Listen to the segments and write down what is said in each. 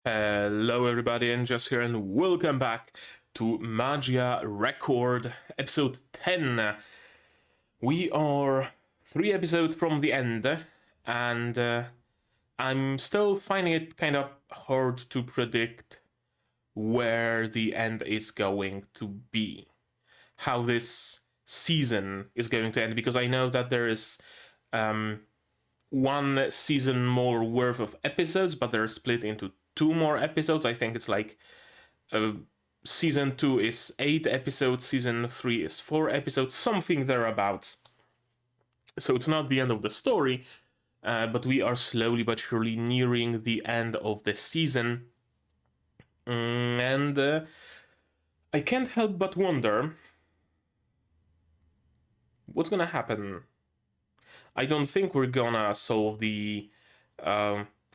Hello everybody, and just here, and welcome back to Magia Record, episode 10. We are 3 episodes from the end, and I'm still finding it kind of hard to predict where the end is going to be. How this season is going to end, because I know that there is one season more worth of episodes, but they're split into 2 more episodes. I think it's like season 2 is 8 episodes, season 3 is 4 episodes, something thereabouts. So it's not the end of the story, but we are slowly but surely nearing the end of the season. And I can't help but wonder what's gonna happen. I don't think we're gonna solve the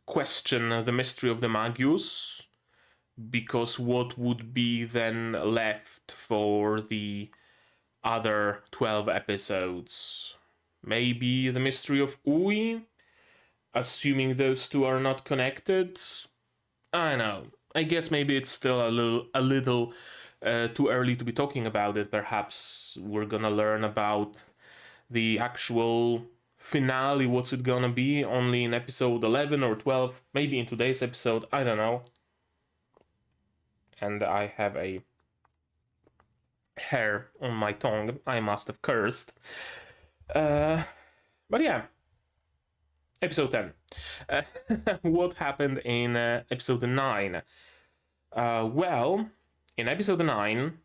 question, the mystery of the Magus, because what would be then left for the other 12 episodes? Maybe the mystery of Ui, assuming those two are not connected. I don't know. I guess maybe it's still a little too early to be talking about it. Perhaps we're gonna learn about the actual finale, what's it gonna be, only in episode 11 or 12, maybe in today's episode, I don't know. And I have a hair on my tongue, I must have cursed. But yeah, episode 10. What happened in episode 9? Well, in episode 9,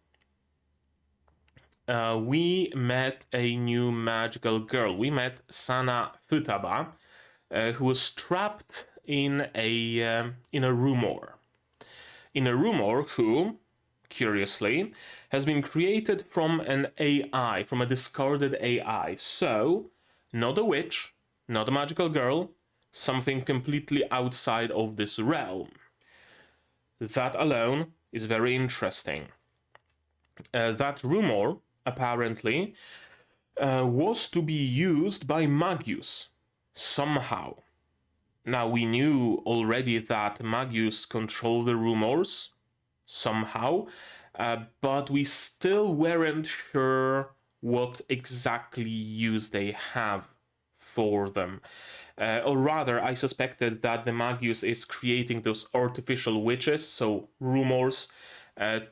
we met a new magical girl. We met Sana Futaba, who was trapped in a rumor. In a rumor who, curiously, has been created from an AI, from a discarded AI. So, not a witch, not a magical girl, something completely outside of this realm. That alone is very interesting. That rumor, apparently, was to be used by Magus, somehow. Now, we knew already that Magus control the rumors, somehow, but we still weren't sure what exactly use they have for them. Or rather, I suspected that the Magus is creating those artificial witches, so rumors,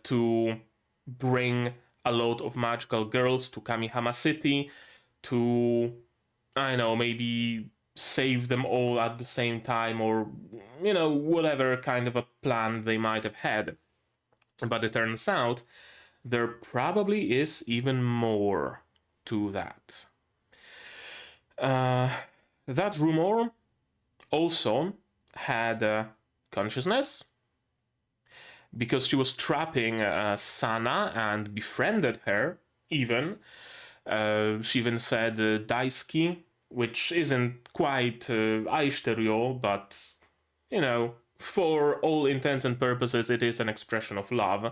to bring a lot of magical girls to Kamihama City, to, I don't know, maybe save them all at the same time, or, whatever kind of a plan they might have had. But it turns out there probably is even more to that. That rumor also had consciousness, because she was trapping Sana and befriended her, even. She even said Daisuki, which isn't quite Aishiteruyo, but, for all intents and purposes, it is an expression of love.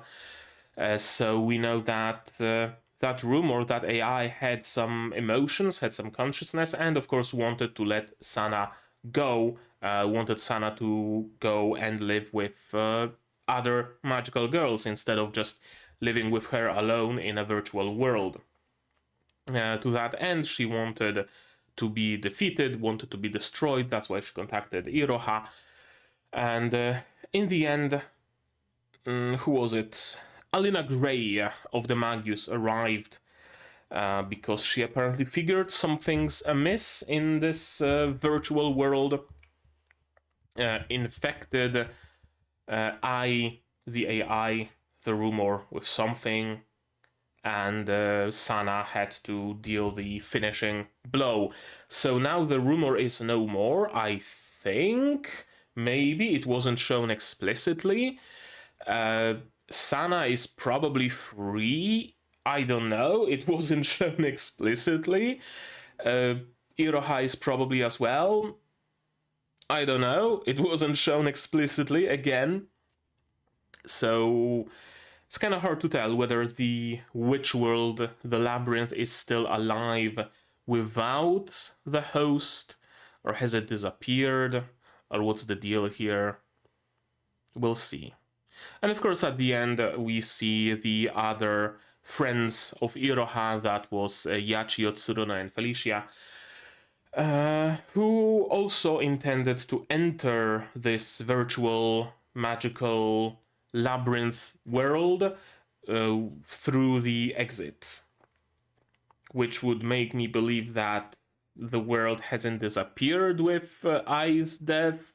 So we know that that rumor, that AI had some emotions, had some consciousness, and of course wanted to let Sana go, wanted Sana to go and live with other magical girls instead of just living with her alone in a virtual world. To that end, she wanted to be defeated, wanted to be destroyed. That's why she contacted Iroha. And in the end, who was it? Alina Gray of the Magus arrived because she apparently figured some things amiss in this virtual world. Infected the AI, the rumor, with something, and Sana had to deal the finishing blow. So now the rumor is no more, I think. Maybe it wasn't shown explicitly. Sana is probably free. I don't know. It wasn't shown explicitly. Iroha is probably as well. I don't know. It wasn't shown explicitly again. So it's kind of hard to tell whether the witch world, the labyrinth, is still alive without the host, or has it disappeared, or what's the deal here. We'll see. And of course, at the end, we see the other friends of Iroha, that was Yachiyo, Tsuruna, and Felicia, who also intended to enter this virtual magical labyrinth world through the exit, which would make me believe that the world hasn't disappeared with Ai's death.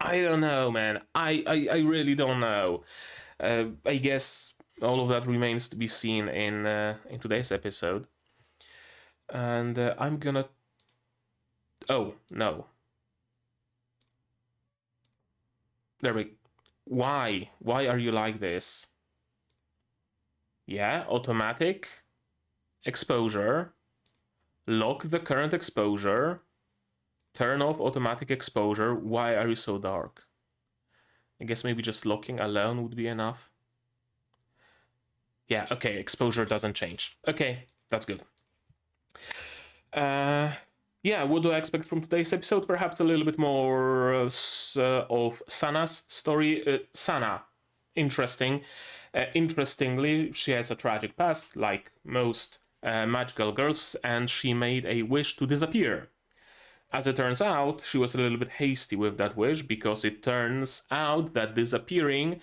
I don't know, man. I really don't know. I guess all of that remains to be seen in today's episode. And I'm gonna. Oh no. There we. Why? Why are you like this? Yeah, automatic exposure. Lock the current exposure. Turn off automatic exposure. Why are you so dark? I guess maybe just locking alone would be enough. Yeah, okay, exposure doesn't change. Okay, that's good. Yeah, what do I expect from today's episode? Perhaps a little bit more of Sana's story. Sana, interesting. Interestingly, she has a tragic past, like most magical girls, and she made a wish to disappear. As it turns out, she was a little bit hasty with that wish, because it turns out that disappearing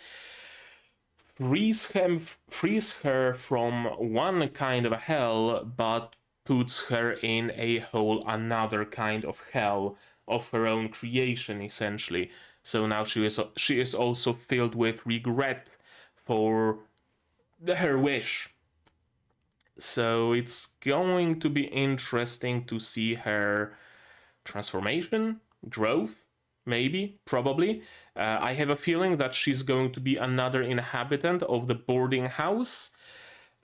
frees her from one kind of a hell, but puts her in a whole another kind of hell of her own creation, essentially. So now she is also filled with regret for her wish. So it's going to be interesting to see her transformation, growth, maybe, probably. I have a feeling that she's going to be another inhabitant of the boarding house.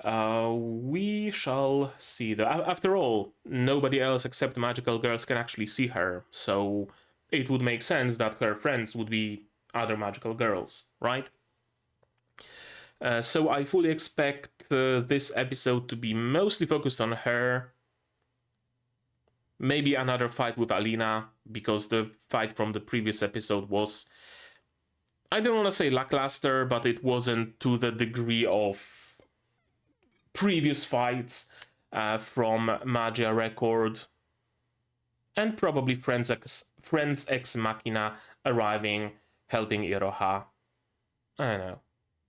We shall see. After all, nobody else except magical girls can actually see her, so it would make sense that her friends would be other magical girls, right? So I fully expect this episode to be mostly focused on her. Maybe another fight with Alina, because the fight from the previous episode was, I don't want to say lackluster, but it wasn't to the degree of previous fights from Magia Record, and probably Friends Ex Machina arriving, helping Iroha. I don't know.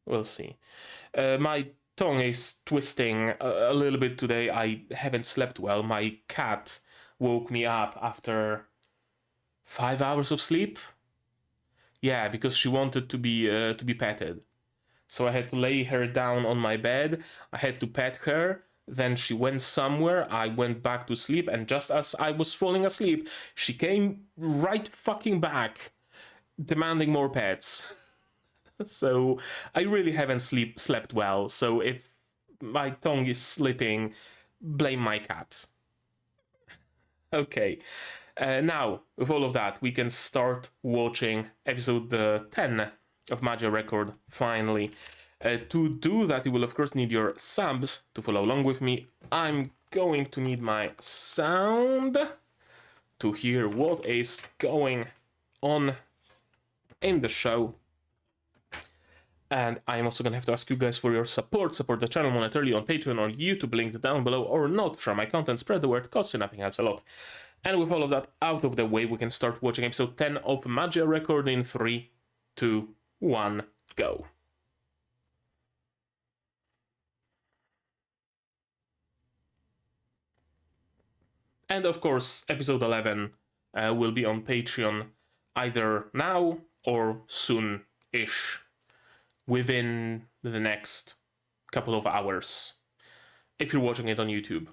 We'll see. My tongue is twisting a little bit today. I haven't slept well. My cat woke me up after 5 hours of sleep. Yeah, because she wanted to be petted. So I had to lay her down on my bed. I had to pet her. Then she went somewhere. I went back to sleep, and just as I was falling asleep, she came right fucking back, demanding more pets. So I really haven't slept well. So if my tongue is slipping, blame my cat. Okay. Now, with all of that, we can start watching episode 10 of Magia Record, finally. To do that, you will of course need your subs to follow along with me. I'm going to need my sound to hear what is going on in the show. And I'm also gonna have to ask you guys for your support. Support the channel monetarily on Patreon or YouTube, linked down below, or not. Share my content, spread the word, costs you nothing, helps a lot. And with all of that out of the way, we can start watching episode 10 of Magia Record in 3, 2, 1, go. And of course, episode 11 will be on Patreon either now or soon-ish, within the next couple of hours, if you're watching it on YouTube.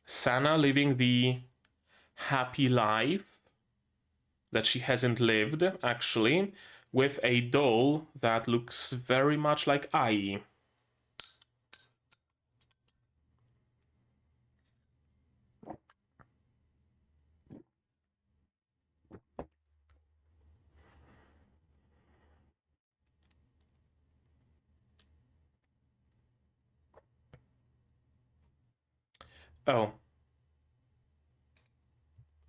Sana living the happy life that she hasn't lived, actually, with a doll that looks very much like Ai. Oh.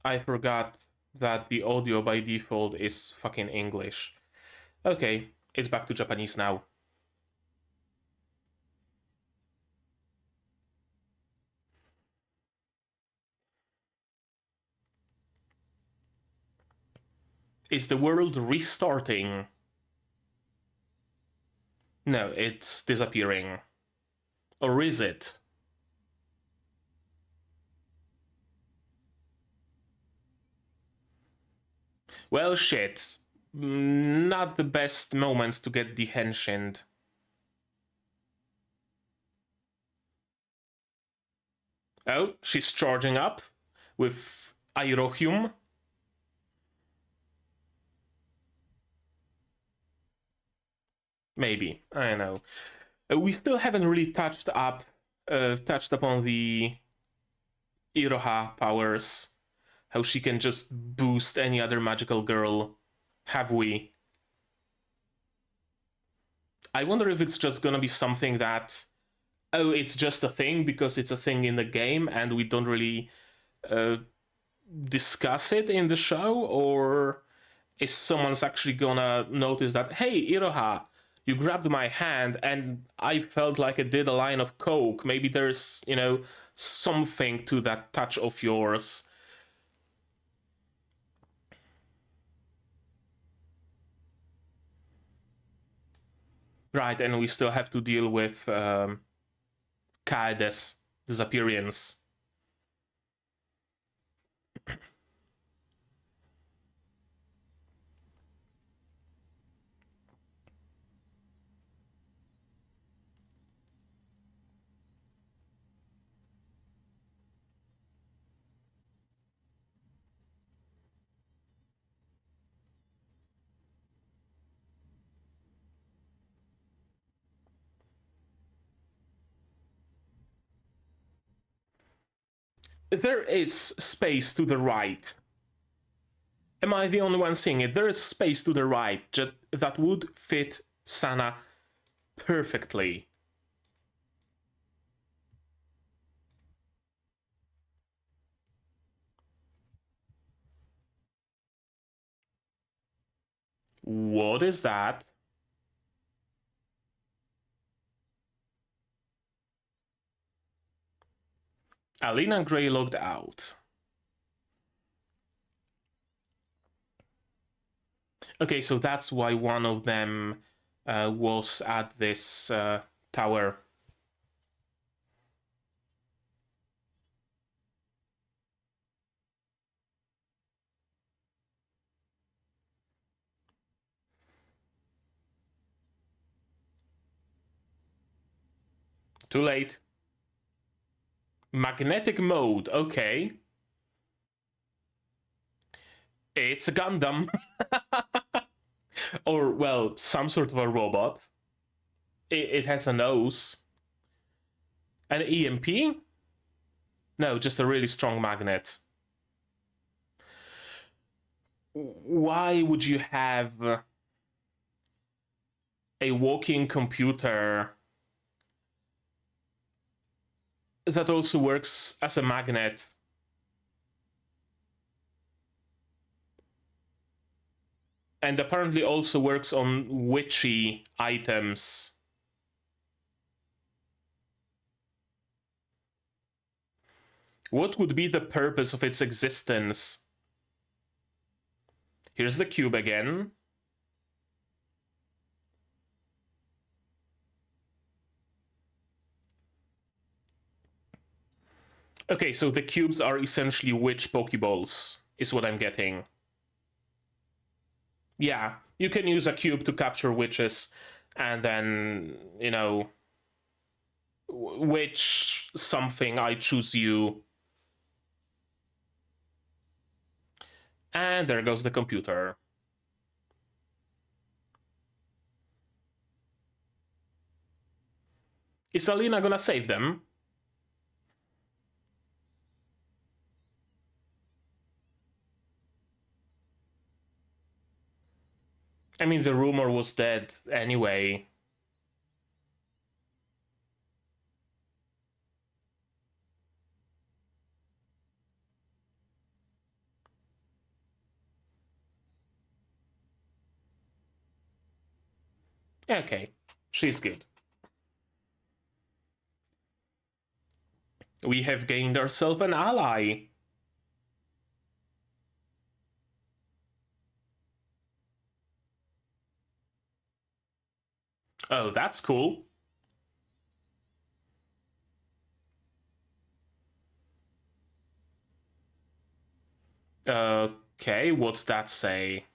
I forgot that the audio by default is fucking English. Okay, it's back to Japanese now. Is the world restarting? No, it's disappearing. Or is it? Well, shit. Not the best moment to get dehensioned. Oh, she's charging up with Irohium. Maybe, I don't know. We still haven't really touched upon the Iroha powers. How she can just boost any other magical girl. Have we? I wonder if it's just gonna be something that, oh, it's just a thing because it's a thing in the game and we don't really discuss it in the show, or is someone's actually gonna notice that, hey, Iroha, you grabbed my hand and I felt like I did a line of coke. Maybe there's, something to that touch of yours. Right, and we still have to deal with Kaede's disappearance. There is space to the right. Am I the only one seeing it? There is space to the right that would fit Sana perfectly. What is that? Alina Gray logged out. Okay, so that's why one of them was at this tower. Too late. Magnetic mode, okay. It's a Gundam. Or, well, some sort of a robot. It has a nose. An EMP? No, just a really strong magnet. Why would you have a walking computer that also works as a magnet? And apparently also works on witchy items. What would be the purpose of its existence? Here's the cube again. Okay, so the cubes are essentially witch Pokeballs, is what I'm getting. Yeah, you can use a cube to capture witches, and then, witch something, I choose you. And there goes the computer. Is Alina gonna save them? I mean, the rumor was dead anyway. Okay, she's good. We have gained ourselves an ally. Oh, that's cool. Okay, what's that say?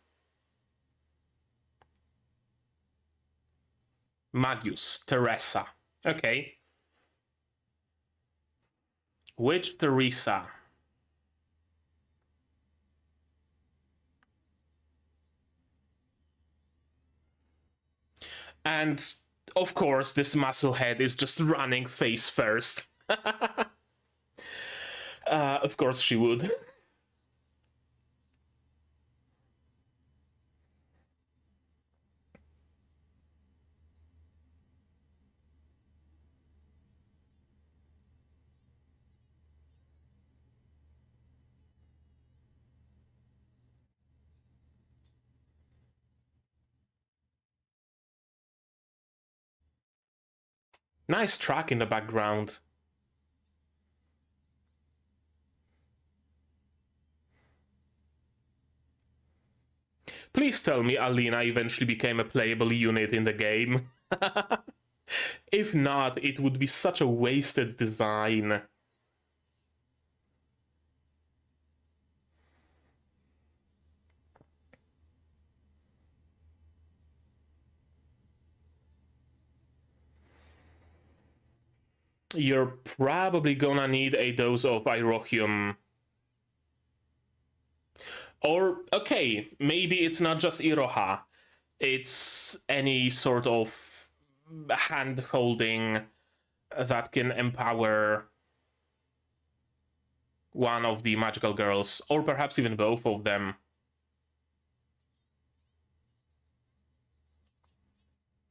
Magus, Teresa. Okay. Which Teresa? And of course, this musclehead is just running face first. Of course she would. Nice track in the background. Please tell me Alina eventually became a playable unit in the game. If not, it would be such a wasted design. You're probably gonna need a dose of Irohium. Or, okay, maybe it's not just Iroha. It's any sort of hand holding that can empower one of the magical girls, or perhaps even both of them.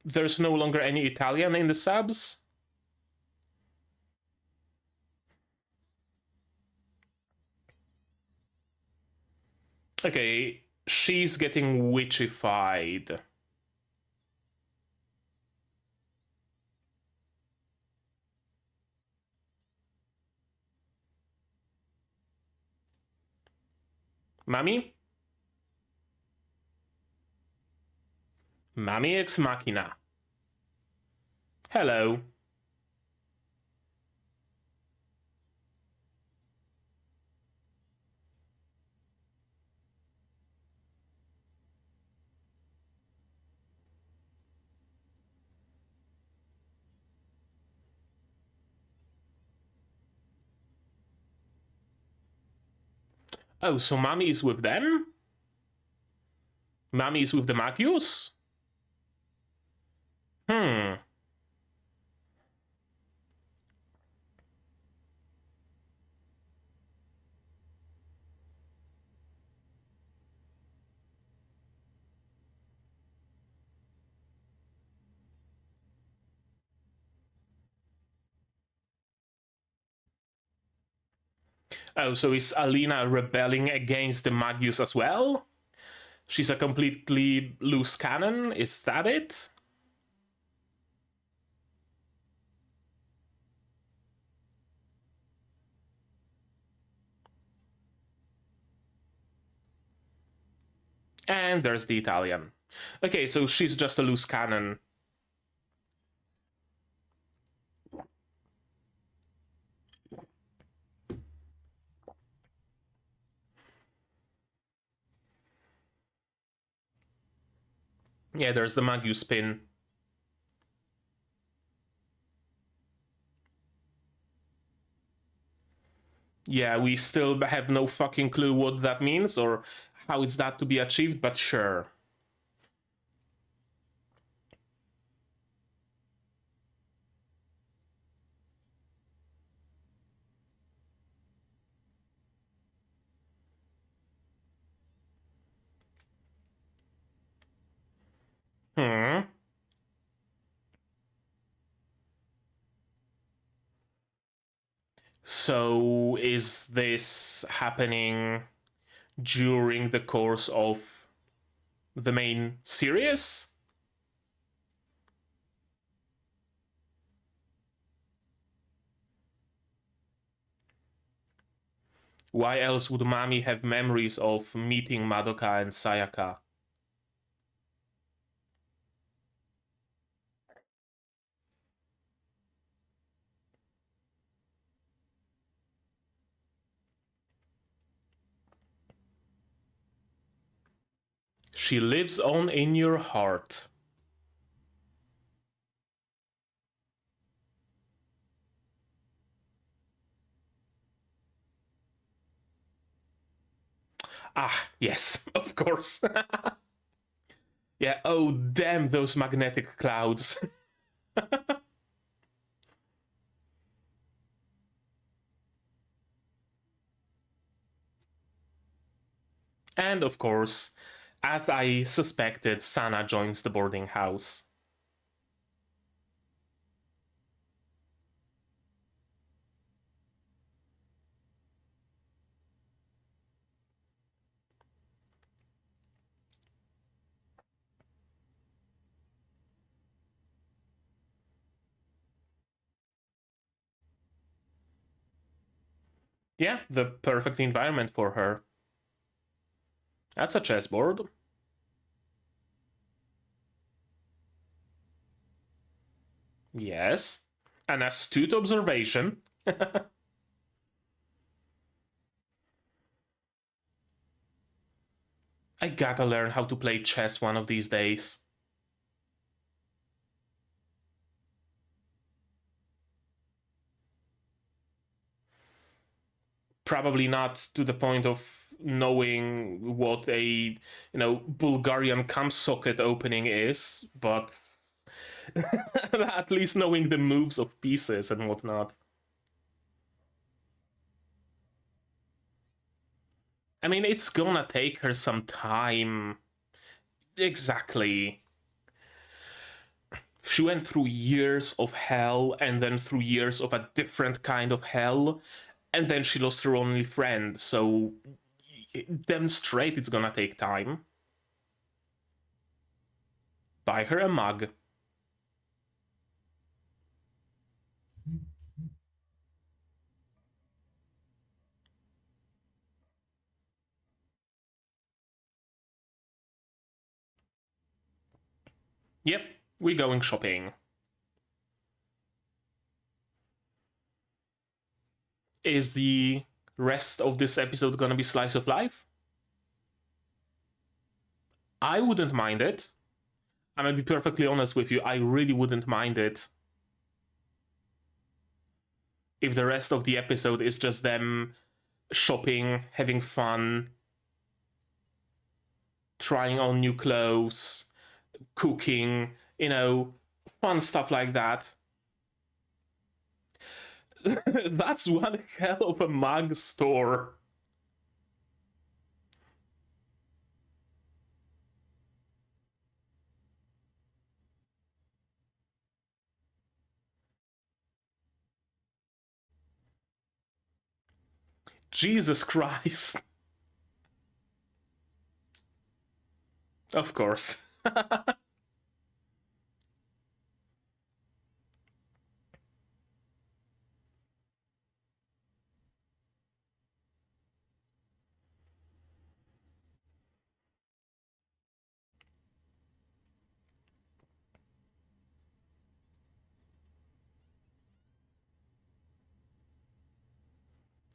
There's no longer any Italian in the subs? Okay, she's getting witchified. Mami? Mami ex machina. Hello. Oh, so Mami is with them? Mami is with the Magius? Hmm. Oh, so is Alina rebelling against the Magius as well? She's a completely loose cannon? Is that it? And there's the Italian. Okay, so she's just a loose cannon. Yeah, there's the Magius spin. Yeah, we still have no fucking clue what that means or how is that to be achieved, but sure. Hmm. So is this happening during the course of the main series? Why else would Mami have memories of meeting Madoka and Sayaka? She lives on in your heart. Ah, yes, of course. Yeah, oh damn those magnetic clouds. And of course, as I suspected, Sana joins the boarding house. Yeah, the perfect environment for her. That's a chessboard. Yes. An astute observation. I gotta learn how to play chess one of these days. Probably not to the point of knowing what a Bulgarian cam socket opening is, but at least knowing the moves of pieces and whatnot. I mean, it's gonna take her some time. Exactly. She went through years of hell and then through years of a different kind of hell, and then she lost her only friend, so demonstrate it's gonna take time. Buy her a mug. Yep, we going shopping. Is the rest of this episode gonna be slice of life? I wouldn't mind it. I'm gonna be perfectly honest with you, I really wouldn't mind it if the rest of the episode is just them shopping, having fun, trying on new clothes, cooking, fun stuff like that. That's one hell of a mug store. Jesus Christ. Of course.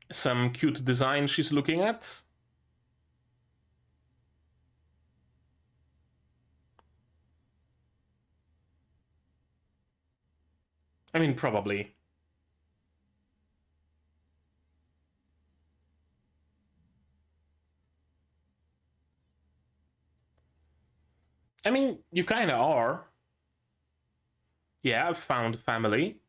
Some cute design she's looking at. I mean, probably. I mean, you kinda are. Yeah, found family.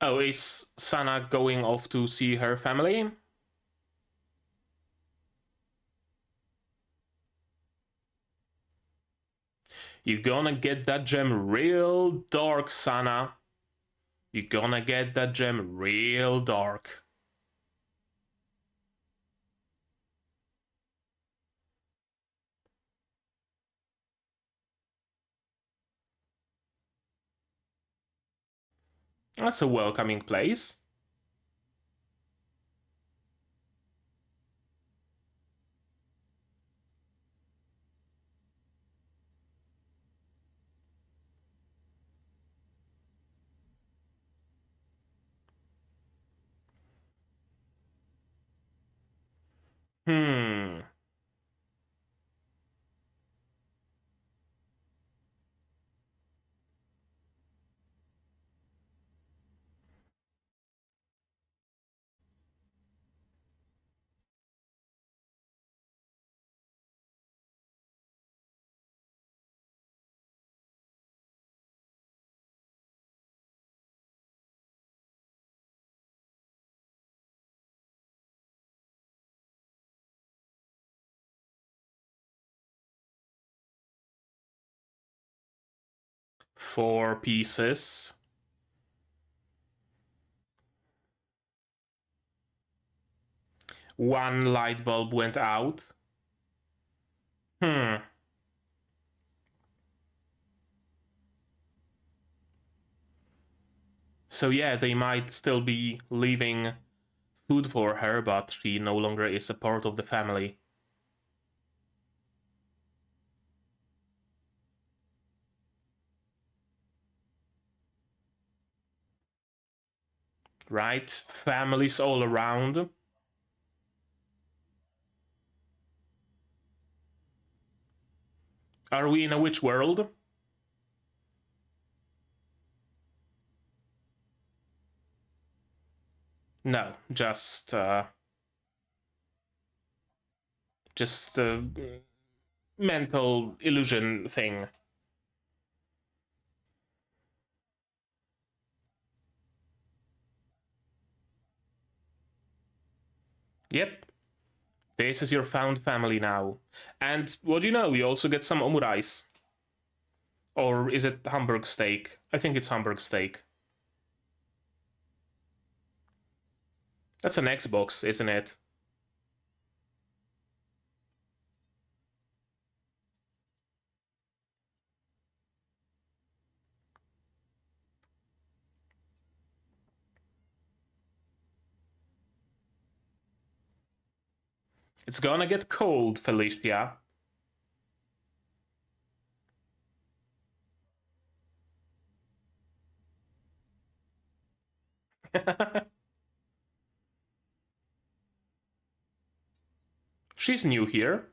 Oh, is Sana going off to see her family? You're gonna get that gem real dark, Sana. You're gonna get that gem real dark. That's a welcoming place. Hmm. 4 pieces. One light bulb went out. Hmm. So yeah, they might still be leaving food for her, but she no longer is a part of the family. Right? Families all around. Are we in a witch world? No, just a mental illusion thing. Yep, this is your found family now. And what do you know? You also get some omurais. Or is it Hamburg steak? I think it's Hamburg steak. That's an Xbox, isn't it? It's gonna get cold, Felicia. She's new here.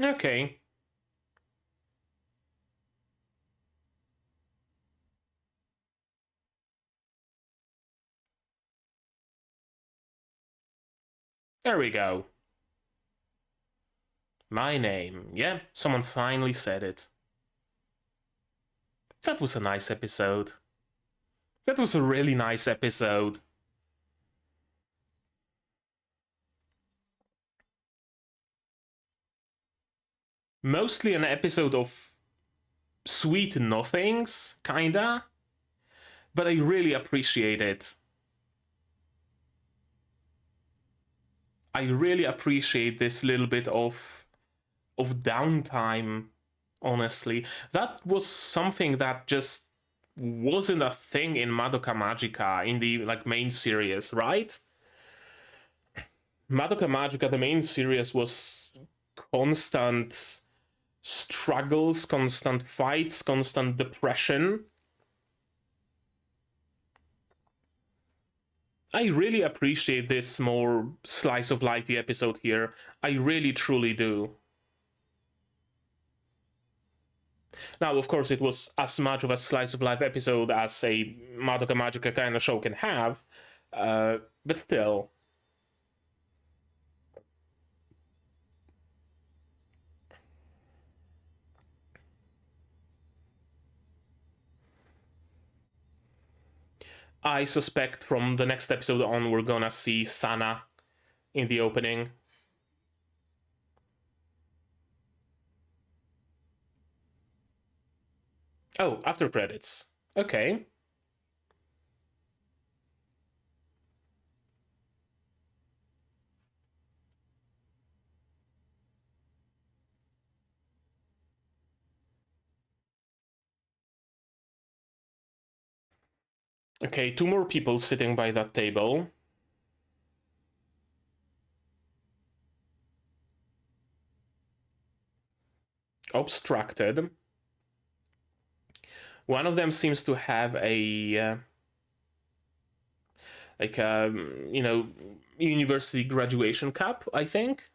Okay. There we go. My name. Yeah, someone finally said it. That was a nice episode. That was a really nice episode. Mostly an episode of sweet nothings, kinda. But I really appreciate it. I really appreciate this little bit of downtime, honestly. That was something that just wasn't a thing in Madoka Magica in the like main series, right? Madoka Magica, the main series, was constant struggles, constant fights, constant depression. I really appreciate this more slice of lifey episode here. I really truly do. Now, of course, it was as much of a slice of life episode as a Madoka Magica kind of show can have, but still. I suspect from the next episode on, we're gonna see Sana in the opening. Oh, after credits. Okay. Okay, 2 more people sitting by that table. Obstructed. One of them seems to have a like a university graduation cap, I think.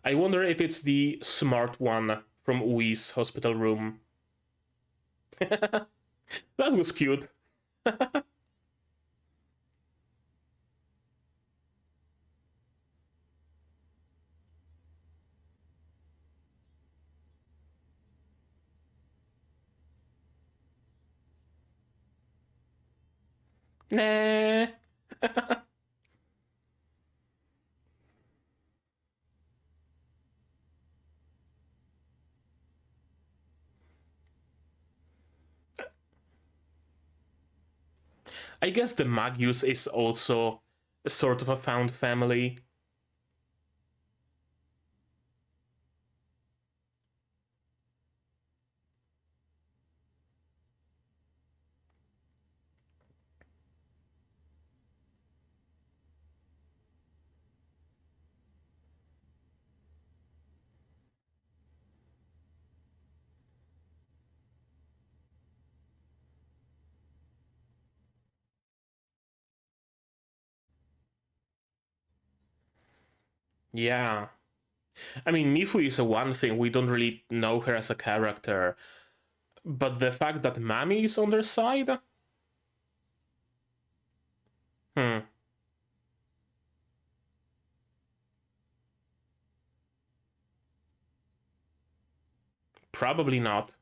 I wonder if it's the smart one from Ui's hospital room. That was cute. Nah. I guess the Magius is also sort of a found family. Yeah. I mean, Mifu is a one thing, we don't really know her as a character. But the fact that Mami is on their side? Hmm. Probably not.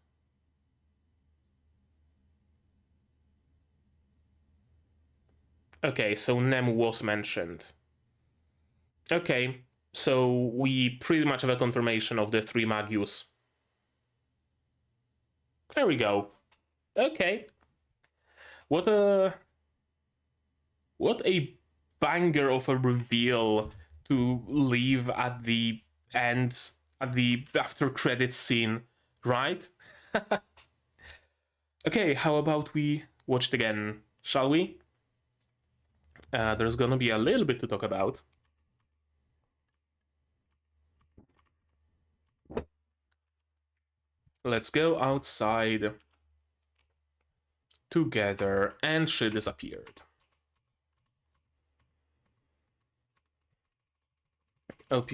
Okay, so Nem was mentioned. Okay, so we pretty much have a confirmation of the 3 Magius. There we go. Okay. What a banger of a reveal to leave at the end, at the after credits scene, right? Okay, how about we watch it again, shall we? There's gonna be a little bit to talk about. Let's go outside together, and she disappeared. OP.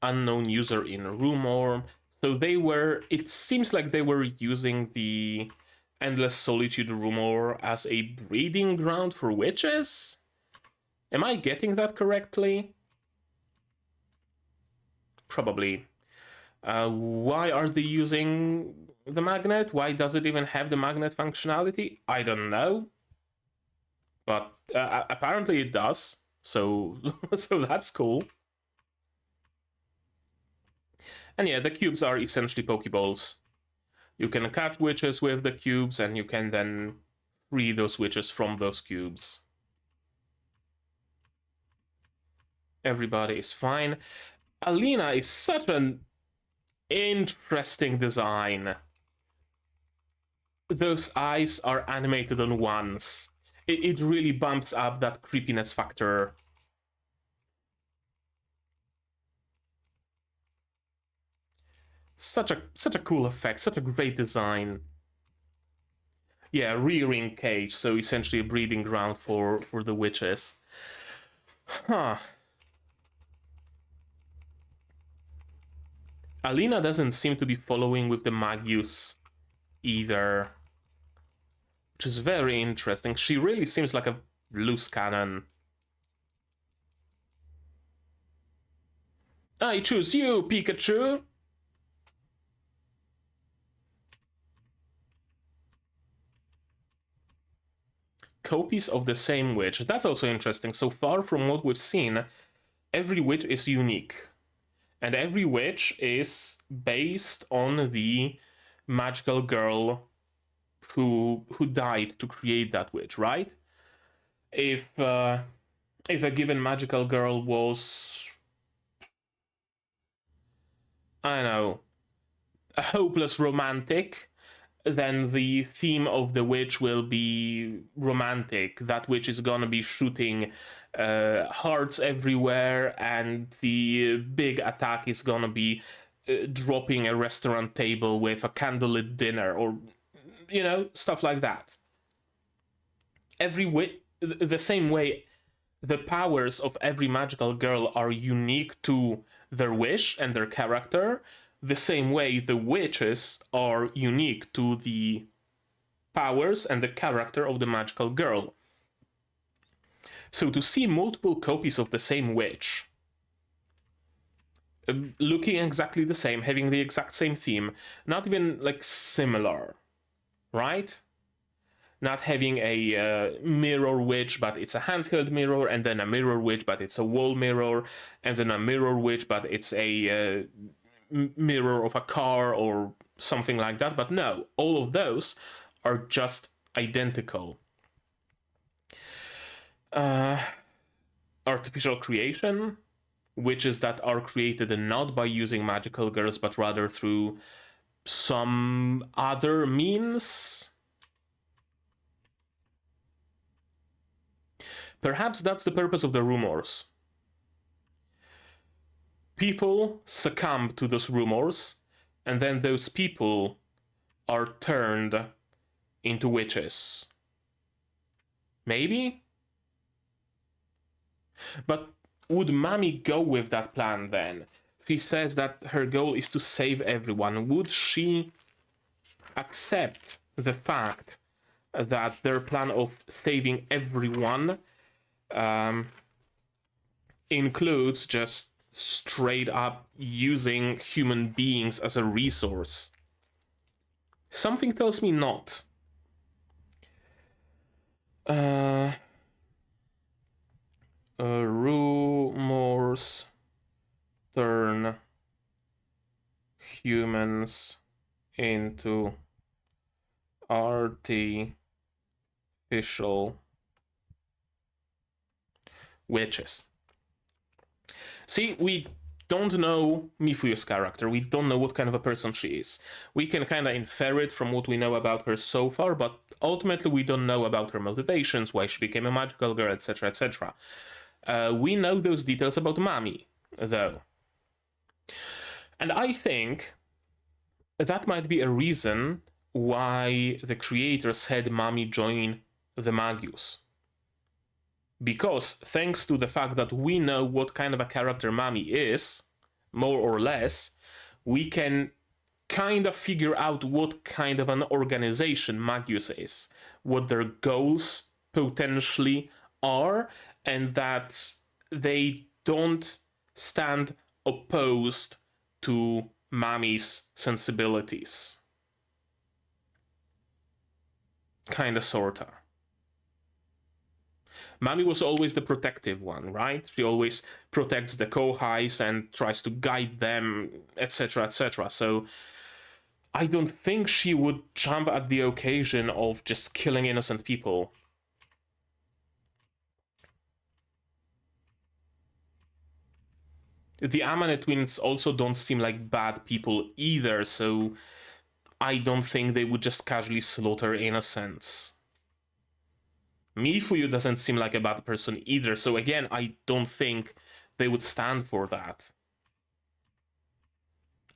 Unknown user in rumor. So it seems like they were using the Endless Solitude rumor as a breeding ground for witches? Am I getting that correctly? Probably. Why are they using the magnet? Why does it even have the magnet functionality? I don't know. But apparently it does. So, so that's cool. And yeah, the cubes are essentially Pokeballs. You can catch witches with the cubes, and you can then free those witches from those cubes. Everybody is fine. Alina is such an interesting design. Those eyes are animated on once. It really bumps up that creepiness factor. Such a cool effect, such a great design. Yeah, rearing cage, so essentially a breeding ground for the witches. Huh. Alina doesn't seem to be following with the Magius either, which is very interesting. She really seems like a loose cannon. I choose you, Pikachu! Copies of the same witch. That's also interesting. So far from what we've seen, every witch is unique. And every witch is based on the magical girl who died to create that witch, right? If a given magical girl was, I don't know, a hopeless romantic, then the theme of the witch will be romantic. That witch is gonna be shooting hearts everywhere, and the big attack is gonna be dropping a restaurant table with a candlelit dinner, or stuff like that. The same way, the powers of every magical girl are unique to their wish and their character. The same way, the witches are unique to the powers and the character of the magical girl. So to see multiple copies of the same witch, looking exactly the same, having the exact same theme, not even like similar, right? Not having a mirror witch, but it's a handheld mirror, and then a mirror witch, but it's a wall mirror, and then a mirror witch, but it's a mirror of a car or something like that. But no, all of those are just identical. Artificial creation, witches that are created not by using magical girls, but rather through some other means. Perhaps that's the purpose of the rumors. People succumb to those rumors, and then those people are turned into witches. Maybe? But would Mami go with that plan then? She says that her goal is to save everyone. Would she accept the fact that their plan of saving everyone includes just straight up using human beings as a resource? Something tells me not. Rumors turn humans into artificial witches. See, we don't know Mifuyu's character. We don't know what kind of a person she is. We can kind of infer it from what we know about her so far, but ultimately we don't know about her motivations, why she became a magical girl, etc., etc. We know those details about Mami, though. And I think that might be a reason why the creators had Mami join the Magius. Because thanks to the fact that we know what kind of a character Mami is, more or less, we can kind of figure out what kind of an organization Magius is, what their goals potentially are, and that they don't stand opposed to Mami's sensibilities. Kinda, sorta. Mami was always the protective one, right? She always protects the Kohais and tries to guide them, etc., etc. So I don't think she would jump at the occasion of just killing innocent people. The Amane twins also don't seem like bad people either, so I don't think they would just casually slaughter innocents. Mifuyu doesn't seem like a bad person either, so again, I don't think they would stand for that.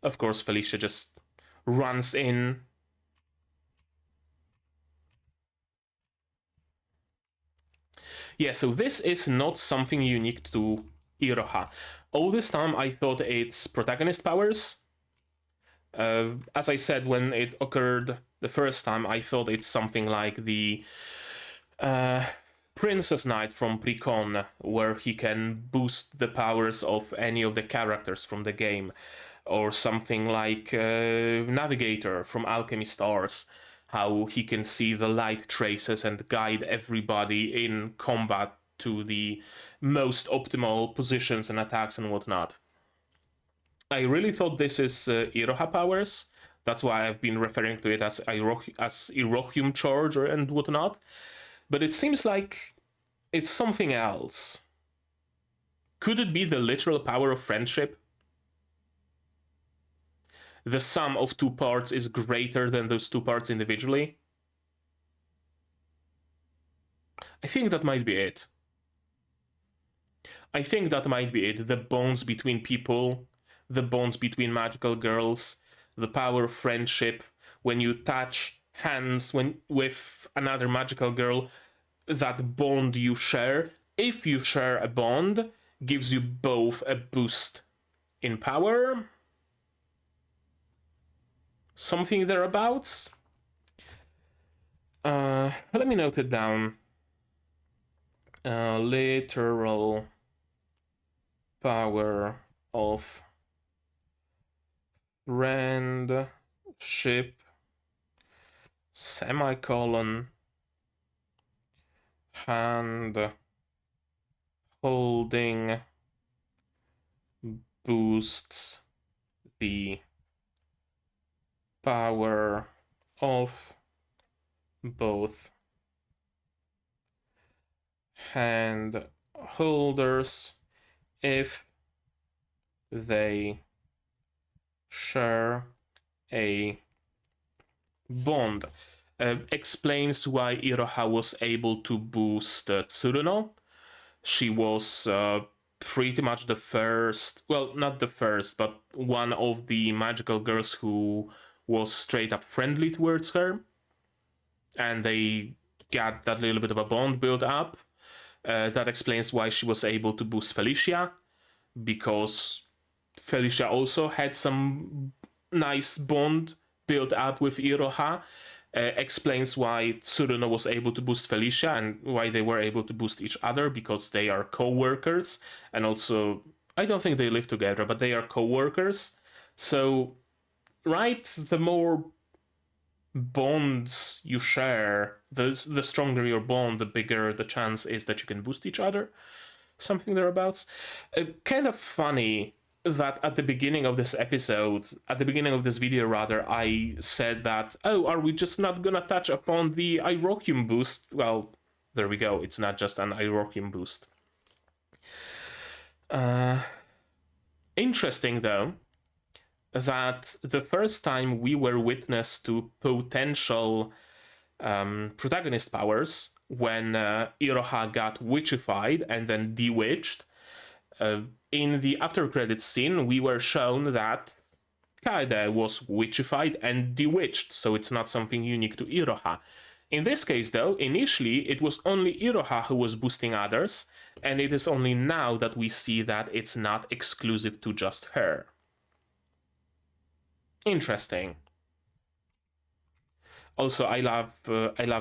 Of course, Felicia just runs in. Yeah, so this is not something unique to Iroha. All this time I thought it's protagonist powers. As I said, when it occurred the first time, I thought it's something like the Princess Knight from Precon, where he can boost the powers of any of the characters from the game, or something like Navigator from Alchemy Stars, how he can see the light traces and guide everybody in combat to the most optimal positions and attacks and whatnot. I really thought this is Iroha powers. That's why I've been referring to it as Irohium Charge and whatnot. But it seems like it's something else. Could it be the literal power of friendship? the sum of two parts is greater than those two parts individually. I think that might be it. I think that might be it. The bonds between people, the bonds between magical girls, the power of friendship. When you touch hands with another magical girl, that bond you share, if you share a bond, gives you both a boost in power. Something thereabouts. Let me note it down. Literal power of friendship, semicolon, hand holding boosts the power of both hand holders if they share a bond. Explains why Iroha was able to boost Tsuruno. She was pretty much the first, well, not the first, but one of the magical girls who was straight up friendly towards her. And they got that little bit of a bond built up. That explains why she was able to boost Felicia, because Felicia also had some nice bond built up with Iroha. Explains why Tsuruno was able to boost Felicia and why they were able to boost each other, because they are co-workers, and also I don't think they live together, but they are co-workers. So, right, the more bonds you share, the stronger your bond, the bigger the chance is that you can boost each other. Something thereabouts. Kind of funny that at the beginning of this episode, at the beginning of this video rather, I said that, oh, are we just not gonna touch upon the Irohium boost? Well, there we go, it's not just an Irohium boost. Interesting though, that the first time we were witness to potential protagonist powers, when Iroha got witchified and then bewitched, in the after credits scene we were shown that Kaede was witchified and bewitched, so it's not something unique to Iroha. In this case though, initially it was only Iroha who was boosting others, and it is only now that we see that it's not exclusive to just her. Interesting. Also, I love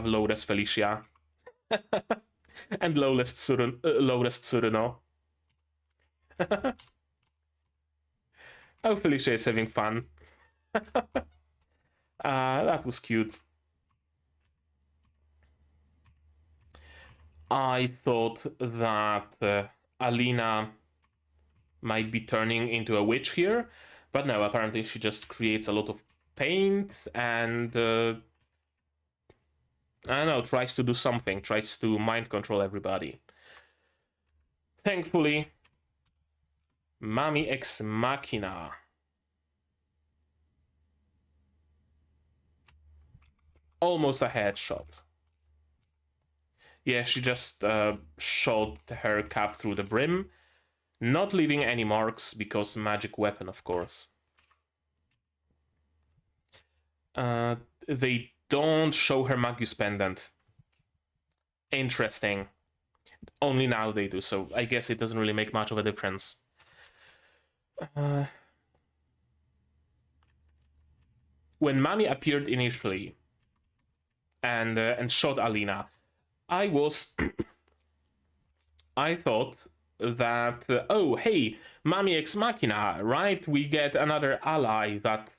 Lourdes Felicia and Lourdes Tsuruno. Oh, Felicia is having fun. That was cute. I thought that Alina might be turning into a witch here, but no, apparently she just creates a lot of paint and I don't know, tries to do something, tries to mind control everybody. Thankfully, Mami Ex Machina. Almost a headshot. Yeah, she just shot her cap through the brim, not leaving any marks because magic weapon, of course. They don't show her Magus pendant. Interesting. Only now they do, so I guess it doesn't really make much of a difference. When Mami appeared initially and shot Alina, I thought that, oh, hey, Mami Ex Machina, right? We get another ally that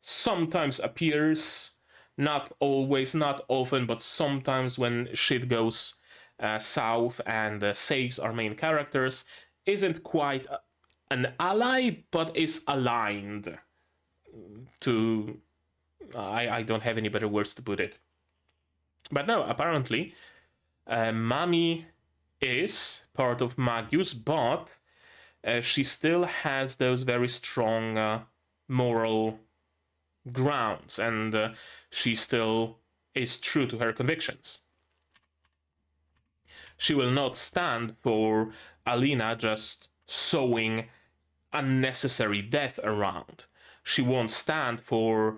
sometimes appears, not always, not often, but sometimes when shit goes south and saves our main characters, isn't quite an ally, but is aligned to... I don't have any better words to put it. But no, apparently, Mami is part of Magus, but she still has those very strong moral grounds, and she still is true to her convictions. She will not stand for Alina just sowing unnecessary death around. She won't stand for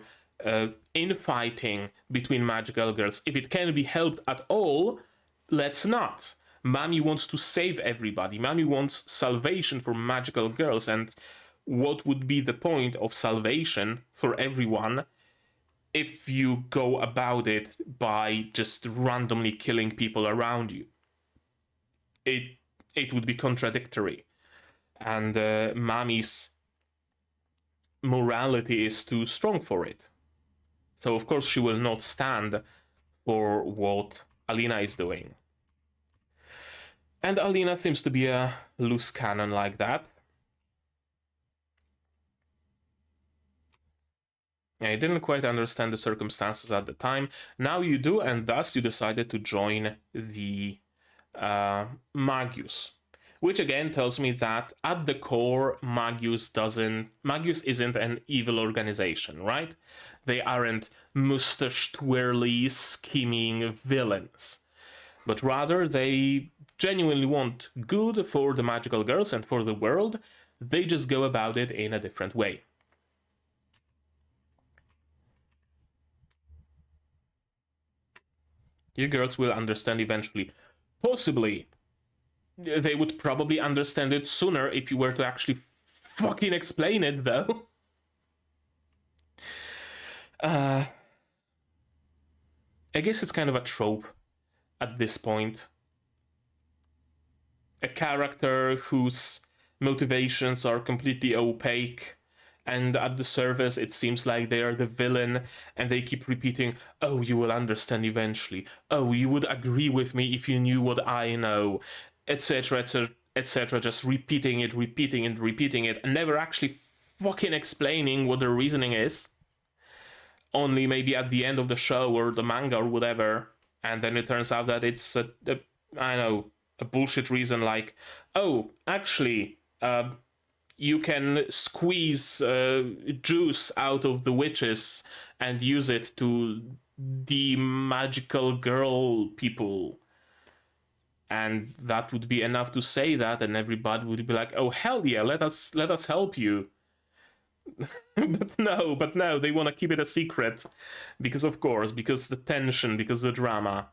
infighting between magical girls. If it can be helped at all, let's not. Mami wants to save everybody. Mami wants salvation for magical girls, and what would be the point of salvation for everyone if you go about it by just randomly killing people around you? It would be contradictory, and Mami's morality is too strong for it. So of course she will not stand for what Alina is doing. And Alina seems to be a loose cannon like that. I didn't quite understand the circumstances at the time. Now you do, and thus you decided to join the Magus. Which again tells me that at the core, Magus isn't an evil organization, right? They aren't mustache-twirly, scheming villains. But rather, they genuinely want good for the magical girls and for the world. They just go about it in a different way. You girls will understand eventually. Possibly. They would probably understand it sooner if you were to actually fucking explain it, though. I guess it's kind of a trope at this point. A character whose motivations are completely opaque, and at the surface it seems like they are the villain, and they keep repeating, oh, you will understand eventually. Oh, you would agree with me if you knew what I know, etc., etc., etc., just repeating it, and never actually fucking explaining what the reasoning is. Only maybe at the end of the show or the manga or whatever, and then it turns out that it's a bullshit reason, like, oh, actually, you can squeeze juice out of the witches and use it to the magical girl people. And that would be enough to say that, and everybody would be like, oh, hell yeah, let us help you. but no, they want to keep it a secret. Because, of course, because the tension, because the drama.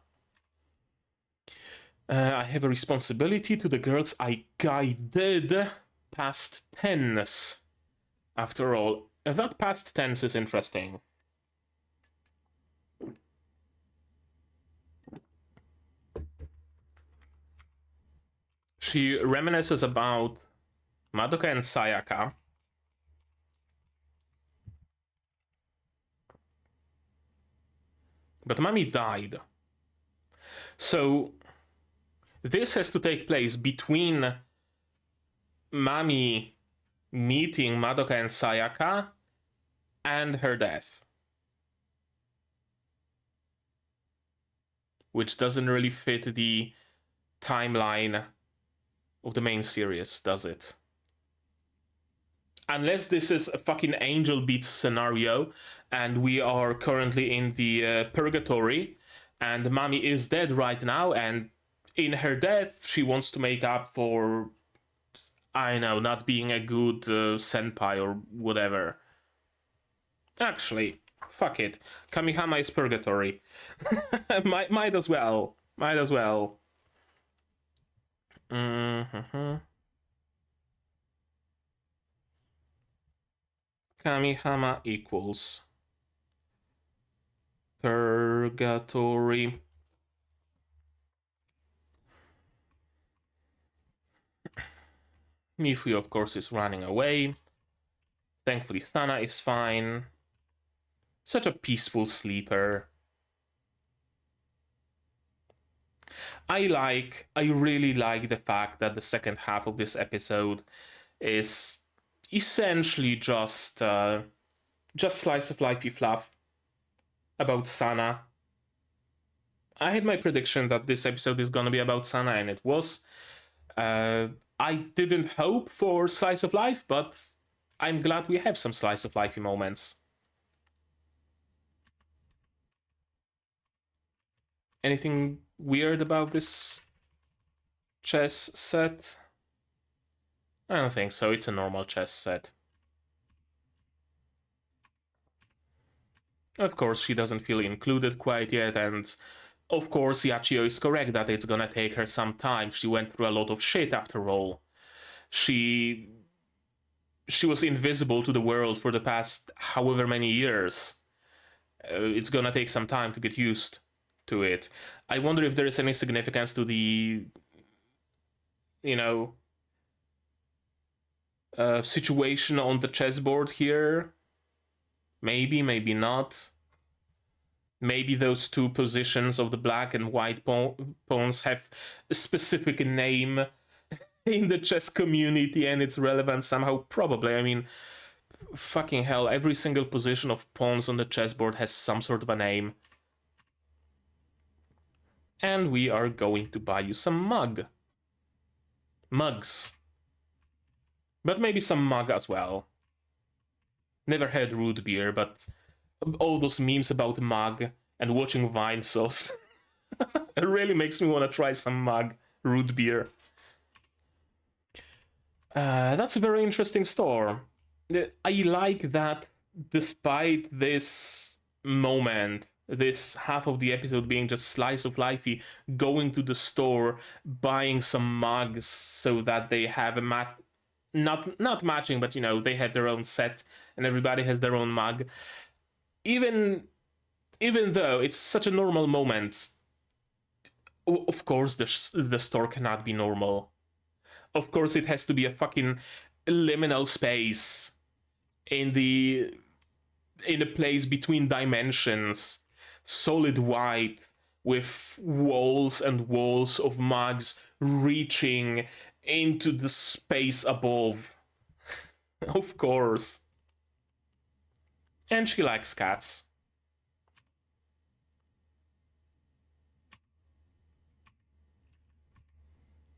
I have a responsibility to the girls I guided past tense. After all, that past tense is interesting. She reminisces about Madoka and Sayaka. But Mami died. So this has to take place between Mami meeting Madoka and Sayaka and her death. Which doesn't really fit the timeline of the main series, does it? Unless this is a fucking Angel Beats scenario, and we are currently in the purgatory, and Mami is dead right now, and in her death, she wants to make up for, I know, not being a good senpai or whatever. Actually, fuck it. Kamihama is purgatory. might as well. Might as well. Kamihama equals purgatory. Mifuyu, of course, is running away. Thankfully, Sana is fine. Such a peaceful sleeper. I really like the fact that the second half of this episode is essentially just slice of lifey fluff about Sana. I had my prediction that this episode is gonna be about Sana, and it was. I didn't hope for slice of life, but I'm glad we have some slice of lifey moments. Anything weird about this chess set? I don't think so. It's a normal chess set. Of course, she doesn't feel included quite yet, and of course, Yachiyo is correct that it's gonna take her some time. She went through a lot of shit after all. She was invisible to the world for the past however many years. It's gonna take some time to get used to it. I wonder if there is any significance to the, you know, situation on the chessboard here. Maybe, maybe not. Maybe those two positions of the black and white pawns have a specific name in the chess community and it's relevant somehow. Probably. I mean, fucking hell, every single position of pawns on the chessboard has some sort of a name. And we are going to buy you some mugs. But maybe some mug as well. Never had root beer, but all those memes about mug and watching Vine sauce it really makes me want to try some mug root beer. That's a very interesting store. I like that despite this moment, this half of the episode being just slice of lifey, going to the store, buying some mugs so that they have a not matching, but they have their own set and everybody has their own mug. Even though it's such a normal moment, of course the store cannot be normal. Of course it has to be a fucking liminal space in the place between dimensions, solid white with walls and walls of mugs reaching into the space above. Of course. And she likes cats.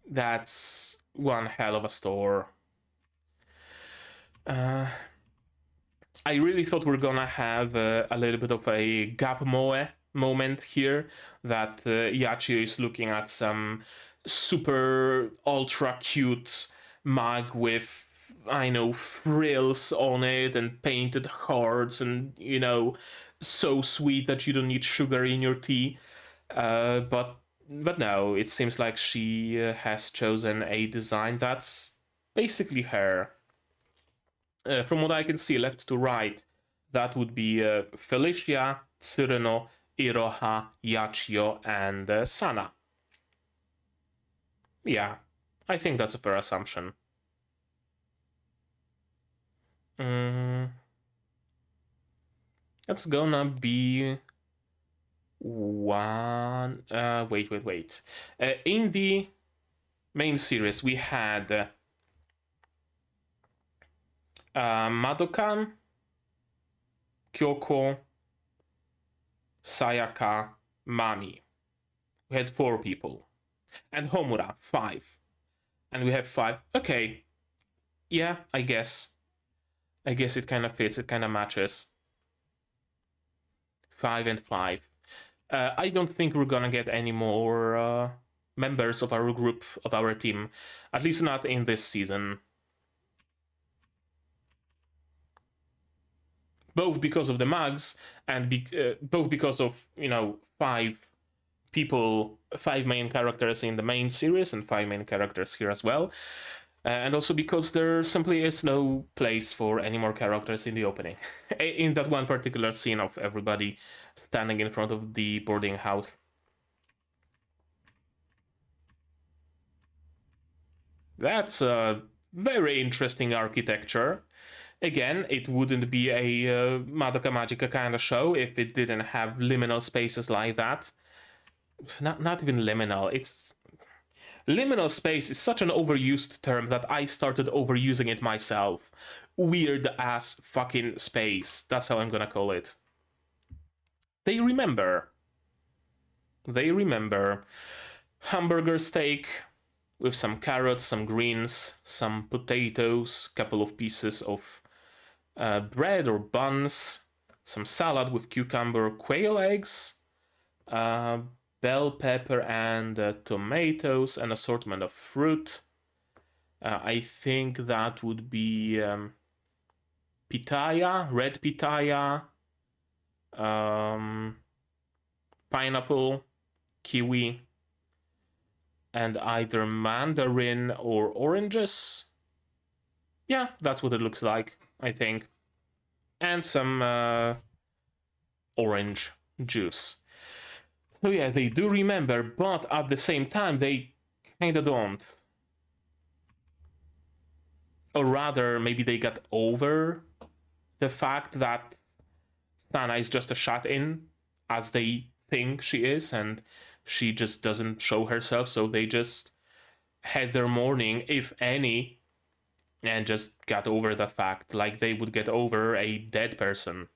That's one hell of a store. I really thought we're gonna have a little bit of a gap moe moment here, that Yachiyo is looking at some super ultra cute mug with, I know, frills on it and painted hearts and, so sweet that you don't need sugar in your tea. But no, it seems like she has chosen a design that's basically her. From what I can see, left to right, that would be Felicia, Tsuruno, Iroha, Yachiyo, and Sana. Yeah, I think that's a fair assumption. That's gonna be one. Wait. In the main series, we had Madoka, Kyoko, Sayaka, Mami. We had 4 people. And Homura, 5. And we have 5. Okay. Yeah, I guess it kind of fits, it kind of matches. 5 and 5. I don't think we're gonna get any more members of our group, of our team. At least not in this season. Both because of the mugs and both because of 5 people, 5 main characters in the main series and 5 main characters here as well, and also because there simply is no place for any more characters in the opening. In that one particular scene of everybody standing in front of the boarding house. That's a very interesting architecture. Again, it wouldn't be a Madoka Magica kind of show if it didn't have liminal spaces like that. Not even liminal. It's liminal space is such an overused term that I started overusing it myself. Weird ass fucking space. That's how I'm gonna call it. They remember. Hamburger steak with some carrots, some greens, some potatoes, couple of pieces of bread or buns, some salad with cucumber, quail eggs, bell pepper and tomatoes, an assortment of fruit. I think that would be pitaya, red pitaya, pineapple, kiwi, and either mandarin or oranges. Yeah, that's what it looks like, I think. And some orange juice. So yeah, they do remember, but at the same time, they kinda don't. Or rather, maybe they got over the fact that Sana is just a shut-in, as they think she is, and she just doesn't show herself, so they just had their mourning, if any, and just got over the fact, like they would get over a dead person.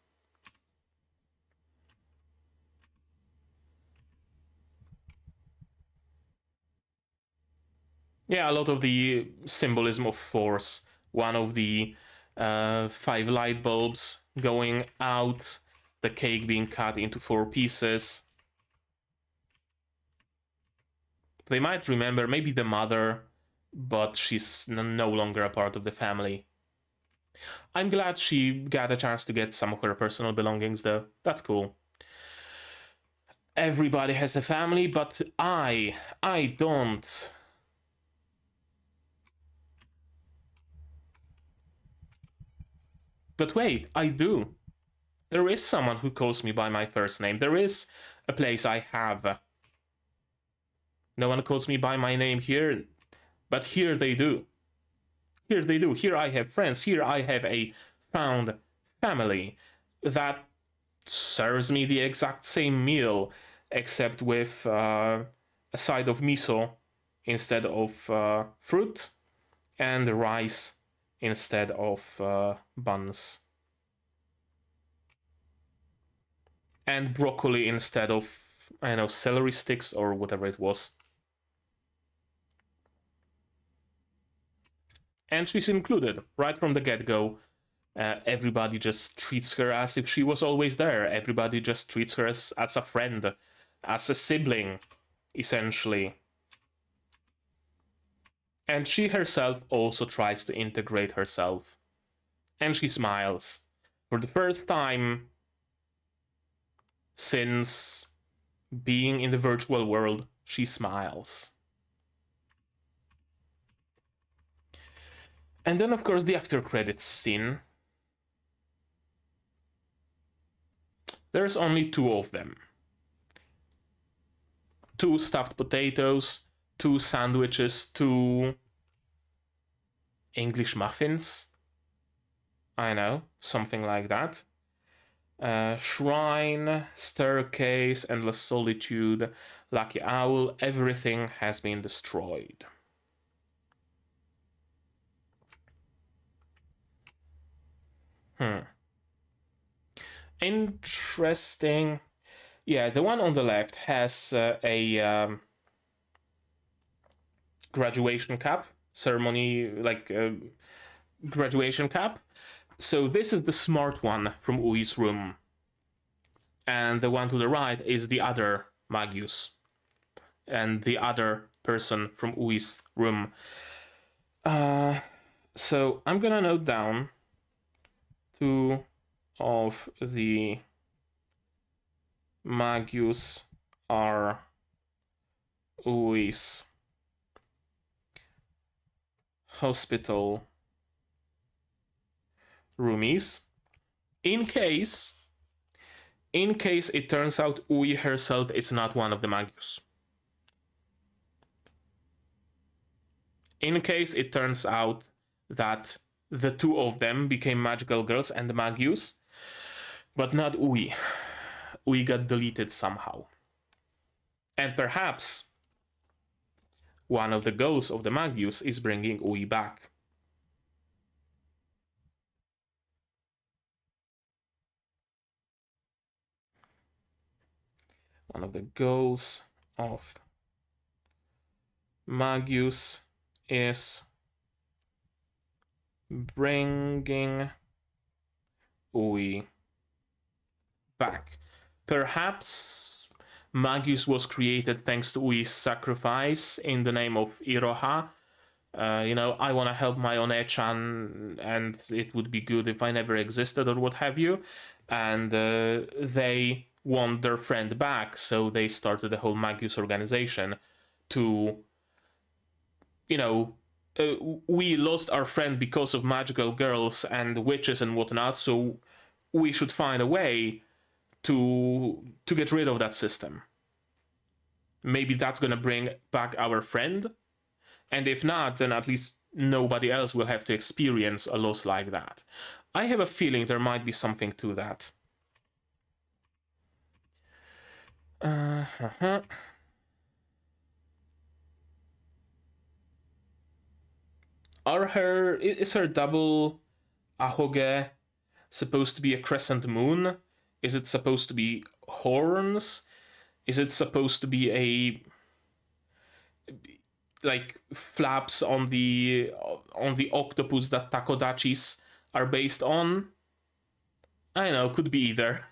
Yeah, a lot of the symbolism of force. One of the 5 light bulbs going out, the cake being cut into 4 pieces. They might remember maybe the mother, but she's no longer a part of the family. I'm glad she got a chance to get some of her personal belongings, though. That's cool. Everybody has a family, but I don't. But wait, I do. There is someone who calls me by my first name. There is a place I have. No one calls me by my name here, but here they do. Here they do. Here I have friends. Here I have a found family that serves me the exact same meal, except with a side of miso instead of fruit, and rice instead of buns, and broccoli instead of, I don't know, celery sticks or whatever it was. And she's included right from the get-go. Everybody just treats her as if she was always there. Everybody just treats her as a friend, as a sibling, essentially. And she herself also tries to integrate herself. And she smiles. For the first time since being in the virtual world, she smiles. And then, of course, the after credits scene. There's only 2 of them. 2 stuffed potatoes, 2 sandwiches, 2 English muffins. I know, something like that. Shrine, staircase, endless solitude, lucky owl, everything has been destroyed. Interesting. Yeah, the one on the left has a graduation cap, ceremony, like graduation cap. So this is the smart one from Ui's room. And the one to the right is the other Magius. And the other person from Ui's room. So I'm gonna note down 2 of the Magius are Ui's hospital roomies. In case it turns out Ui herself is not one of the Magius. In case it turns out that the 2 of them became magical girls and the Magius, but not Ui. Ui got deleted somehow. And perhaps one of the goals of the Magius is bringing Ui back. One of the goals of Magius is bringing Ui back. Perhaps Magus was created thanks to Ui's sacrifice in the name of Iroha. I want to help my One-chan, and it would be good if I never existed or what have you. And they want their friend back, so they started the whole Magus organization to, we lost our friend because of magical girls and witches and whatnot, so we should find a way to get rid of that system. Maybe that's gonna bring back our friend, and if not, then at least nobody else will have to experience a loss like that. I have a feeling there might be something to that. Is her double ahoge supposed to be a crescent moon? Is it supposed to be horns? Is it supposed to be a like flaps on the octopus that takodachis are based on? I don't know, could be either.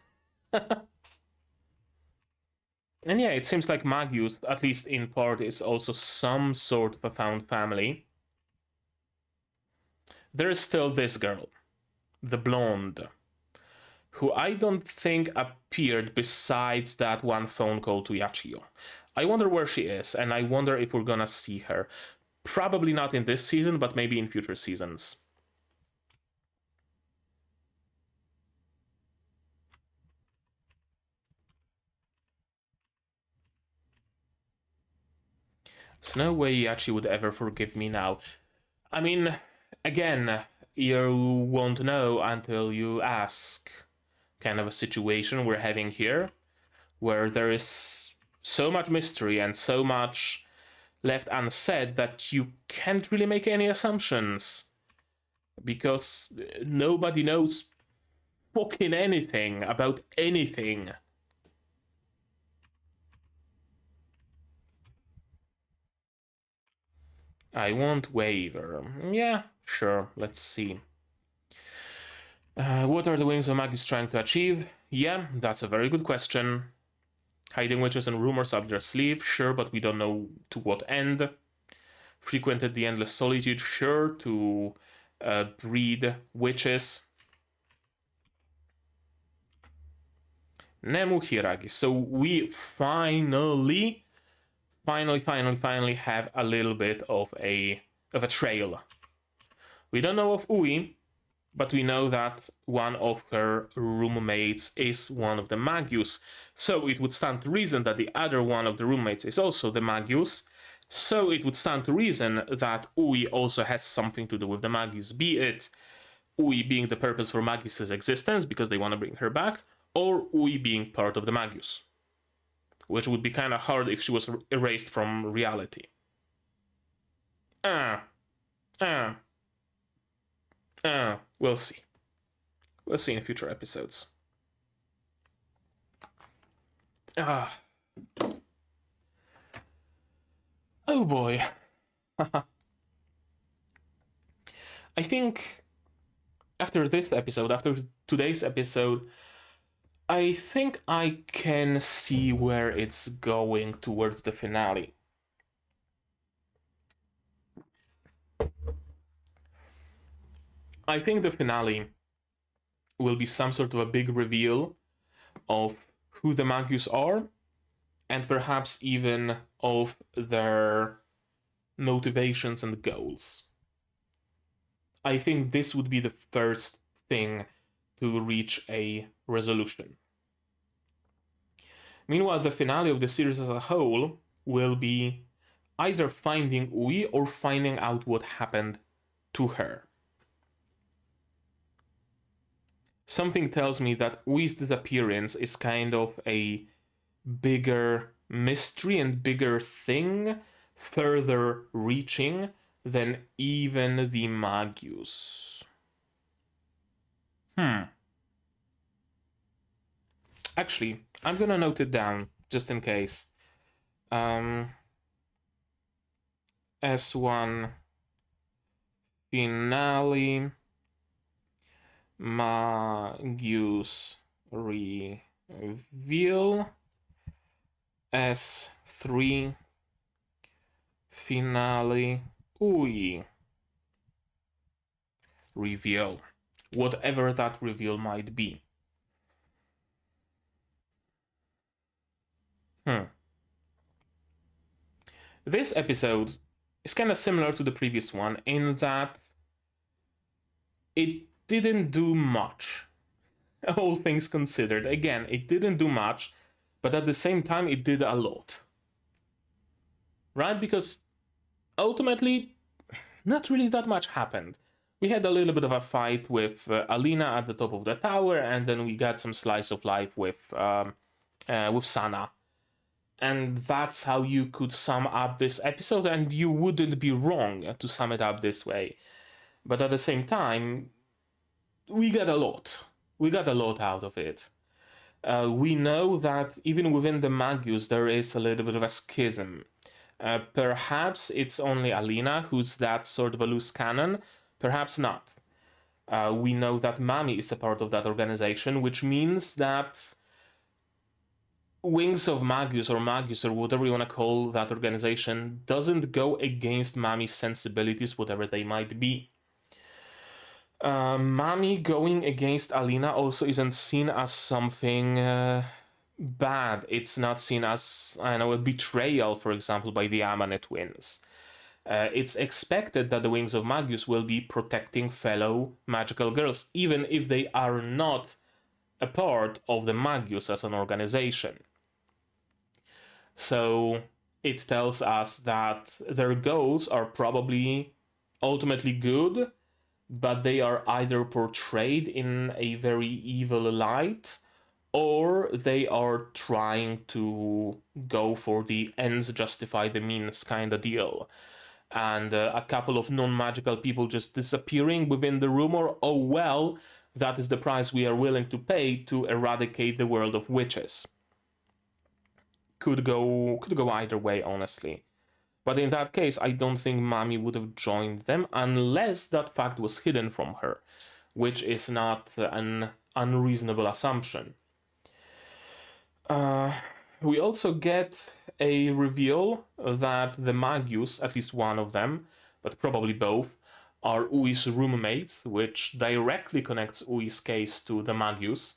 And yeah, it seems like Magus, at least in part, is also some sort of a found family. There is still this girl, the blonde, who I don't think appeared besides that one phone call to Yachiyo. I wonder where she is, and I wonder if we're gonna see her. Probably not in this season, but maybe in future seasons. There's no way Yachi would ever forgive me now. I mean, again, you won't know until you ask. Kind of a situation we're having here, where there is so much mystery and so much left unsaid that you can't really make any assumptions. Because nobody knows fucking anything about anything. I won't waver. Yeah, sure, let's see. What are the wings of Magus trying to achieve? Yeah, that's a very good question. Hiding witches and rumors up their sleeve, sure, but we don't know to what end. Frequented the endless solitude, sure, to breed witches. Nemu Hiragi. So we finally have a little bit of a trail. We don't know of Ui, but we know that one of her roommates is one of the Magus. So it would stand to reason that the other one of the roommates is also the Magus. So it would stand to reason that Ui also has something to do with the Magus, be it Ui being the purpose for Magus' existence because they want to bring her back, or Ui being part of the Magus. Which would be kind of hard if she was erased from reality. We'll see. We'll see in future episodes. Oh boy. I think after this episode, after today's episode, I think I can see where it's going towards the finale. I think the finale will be some sort of a big reveal of who the Magus are, and perhaps even of their motivations and goals. I think this would be the first thing to reach a resolution. Meanwhile, the finale of the series as a whole will be either finding Ui or finding out what happened to her. Something tells me that Ui's disappearance is kind of a bigger mystery and bigger thing, further reaching than even the Magus. Actually, I'm gonna note it down just in case. S1 finale Magus reveal S3 finale Ui reveal, whatever that reveal might be. This episode is kind of similar to the previous one in that it didn't do much. All things considered. Again, it didn't do much, but at the same time, it did a lot. Right? Because ultimately, not really that much happened. We had a little bit of a fight with Alina at the top of the tower, and then we got some slice of life with Sana. And that's how you could sum up this episode, and you wouldn't be wrong to sum it up this way. But at the same time, we got a lot. We got a lot out of it. We know that even within the Magus, there is a little bit of a schism. Perhaps it's only Alina who's that sort of a loose cannon, perhaps not. We know that Mami is a part of that organization, which means that Wings of Magus or whatever you want to call that organization doesn't go against Mami's sensibilities, whatever they might be. Mami going against Alina also isn't seen as something bad. It's not seen as, I don't know, a betrayal, for example, by the Amane twins. It's expected that the Wings of Magus will be protecting fellow magical girls, even if they are not a part of the Magus as an organization. So it tells us that their goals are probably ultimately good, but they are either portrayed in a very evil light, or they are trying to go for the ends justify the means kind of deal. And a couple of non-magical people just disappearing within the rumor, oh well, that is the price we are willing to pay to eradicate the world of witches. Could go either way, honestly. But in that case, I don't think Mami would have joined them unless that fact was hidden from her, which is not an unreasonable assumption. We also get a reveal that the Magus, at least one of them, but probably both, are Ui's roommates, which directly connects Ui's case to the Magus.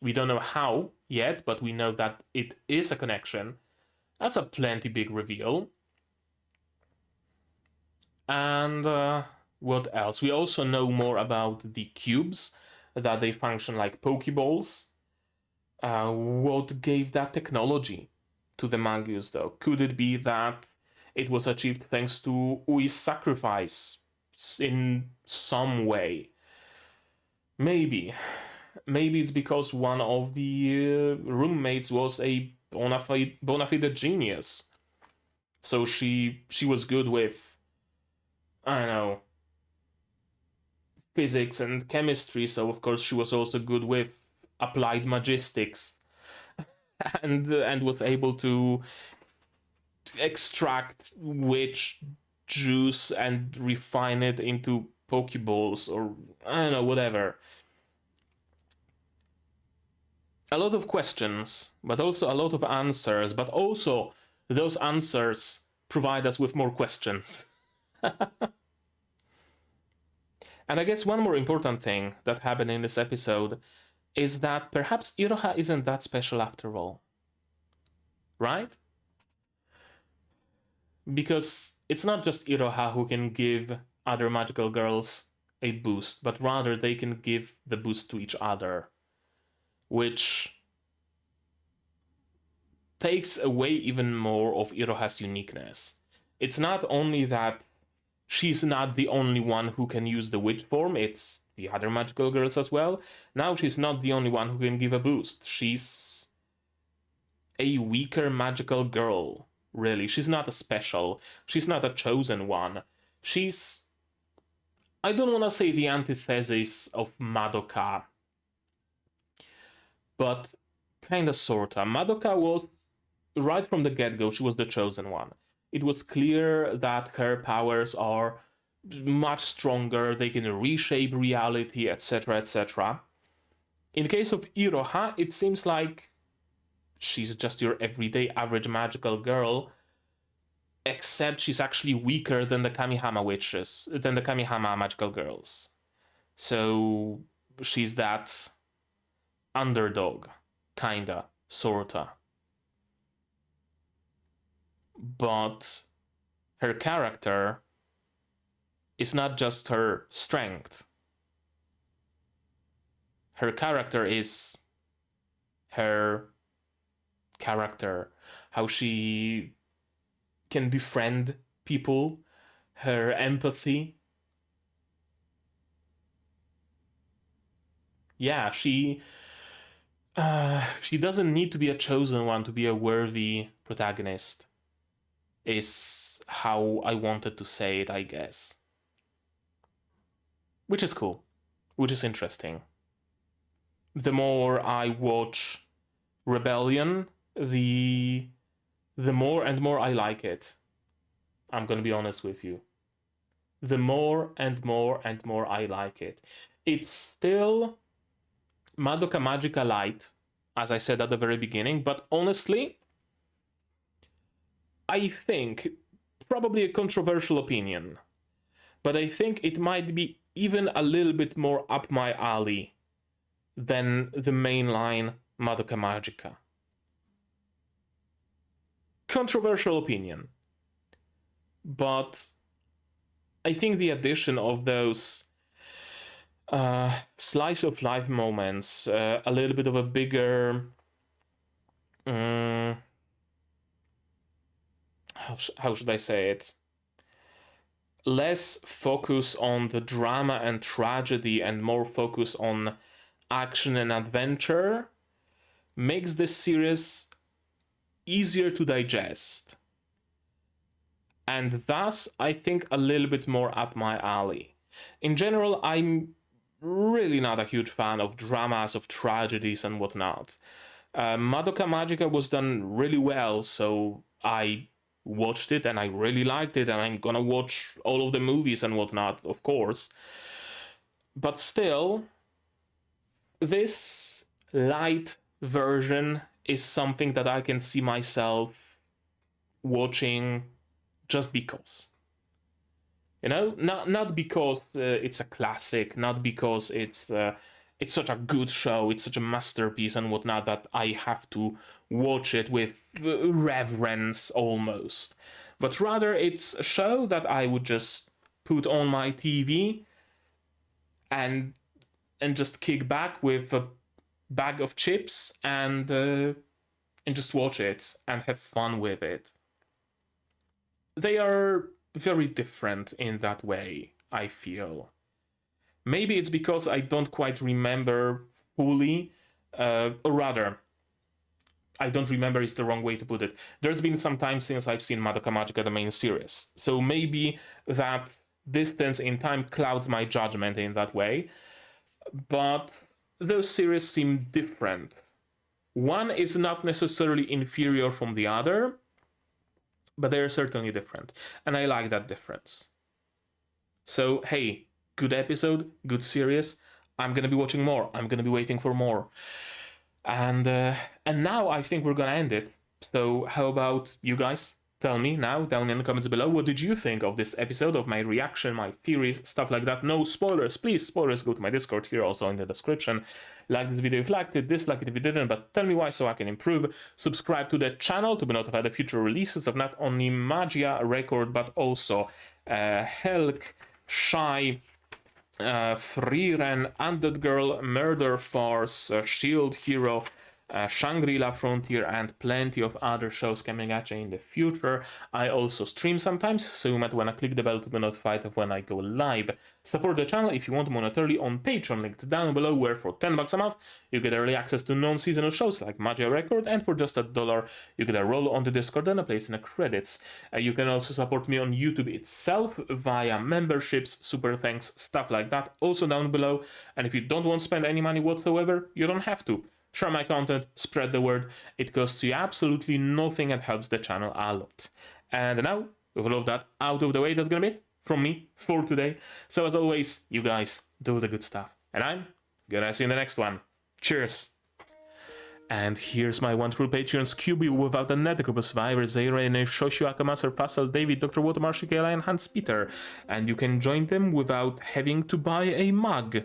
We don't know how yet, but we know that it is a connection. That's a plenty big reveal. And what else? We also know more about the cubes, that they function like Pokeballs. What gave that technology to the Magus, though? Could it be that it was achieved thanks to Ui's sacrifice in some way? Maybe. Maybe it's because one of the roommates was a bona fide genius. So she was good with, I don't know, physics and chemistry, so of course she was also good with applied magistics and was able to extract witch juice and refine it into Pokeballs or I don't know, whatever. A lot of questions, but also a lot of answers, but also those answers provide us with more questions. And I guess one more important thing that happened in this episode is that perhaps Iroha isn't that special after all. Right? Because it's not just Iroha who can give other magical girls a boost, but rather they can give the boost to each other, which takes away even more of Iroha's uniqueness. It's not only that she's not the only one who can use the witch form, it's the other magical girls as well. Now she's not the only one who can give a boost. She's a weaker magical girl, really. She's not a special. She's not a chosen one. She's, I don't want to say the antithesis of Madoka, but kinda sorta. Madoka was, right from the get-go, she was the chosen one. It was clear that her powers are much stronger, they can reshape reality, etc., etc. In the case of Iroha, it seems like she's just your everyday average magical girl, except she's actually weaker than the Kamihama witches, than the Kamihama magical girls. So she's that underdog, kinda, sorta. But her character is not just her strength. Her character is her character, how she can befriend people, her empathy. Yeah, she doesn't need to be a chosen one to be a worthy protagonist, is how I wanted to say it, I guess. Which is cool, which is interesting. The more I watch Rebellion, the more and more I like it. I'm gonna be honest with you. The more and more and more I like it. It's still Madoka Magica Light, as I said at the very beginning, but honestly, I think, probably a controversial opinion, but I think it might be even a little bit more up my alley than the mainline Madoka Magica. Controversial opinion. But I think the addition of those slice of life moments, a little bit of a bigger how should I say it? Less focus on the drama and tragedy and more focus on action and adventure makes this series easier to digest. And thus, I think a little bit more up my alley. In general, I'm really not a huge fan of dramas, of tragedies, and whatnot. Madoka Magica was done really well, so I watched it and I really liked it, and I'm gonna watch all of the movies and whatnot, of course. But still, this light version is something that I can see myself watching just because. You know, not because it's a classic, not because it's such a good show, it's such a masterpiece and whatnot that I have to watch it with reverence almost, but rather it's a show that I would just put on my TV and just kick back with a bag of chips and just watch it and have fun with it. They are very different in that way, I feel. Maybe it's because I don't quite remember fully, or rather, I don't remember is the wrong way to put it. There's been some time since I've seen Madoka Magica, the main series. So maybe that distance in time clouds my judgment in that way. But those series seem different. One is not necessarily inferior from the other, but they're certainly different. And I like that difference. So, hey, good episode, good series. I'm gonna be watching more. I'm gonna be waiting for more. And now I think we're gonna end it. So how about you guys? Tell me now down in the comments below, what did you think of this episode, of my reaction, my theories, stuff like that. No spoilers, please. Spoilers, go to my Discord here, also in the description. Like this video if you liked it, dislike it if you didn't, but tell me why so I can improve. Subscribe to the channel to be notified of future releases of not only Magia Record, but also Helk, Shy, Frieren, Undead Girl, Murder Farce, Shield Hero, Shangri-La Frontier, and plenty of other shows coming at you in the future. I also stream sometimes, so you might want to click the bell to be notified of when I go live. Support the channel if you want monetarily on Patreon, linked down below, where for $10 a month you get early access to non-seasonal shows like Magia Record, and for just $1 you get a role on the Discord and a place in the credits. You can also support me on YouTube itself via memberships, super thanks, stuff like that, also down below. And if you don't want to spend any money whatsoever, you don't have to. Share my content, spread the word. It costs you absolutely nothing and helps the channel a lot. And now, with all of that out of the way, that's gonna be it from me for today. So as always, you guys do the good stuff. And I'm gonna see you in the next one. Cheers! And here's my wonderful Patreons: Kyuubey without a net, group of survivors, Irene, Shoshu, Akamaster, Fassel, David, Dr. Water, Marshall, and Hans Peter. And you can join them without having to buy a mug.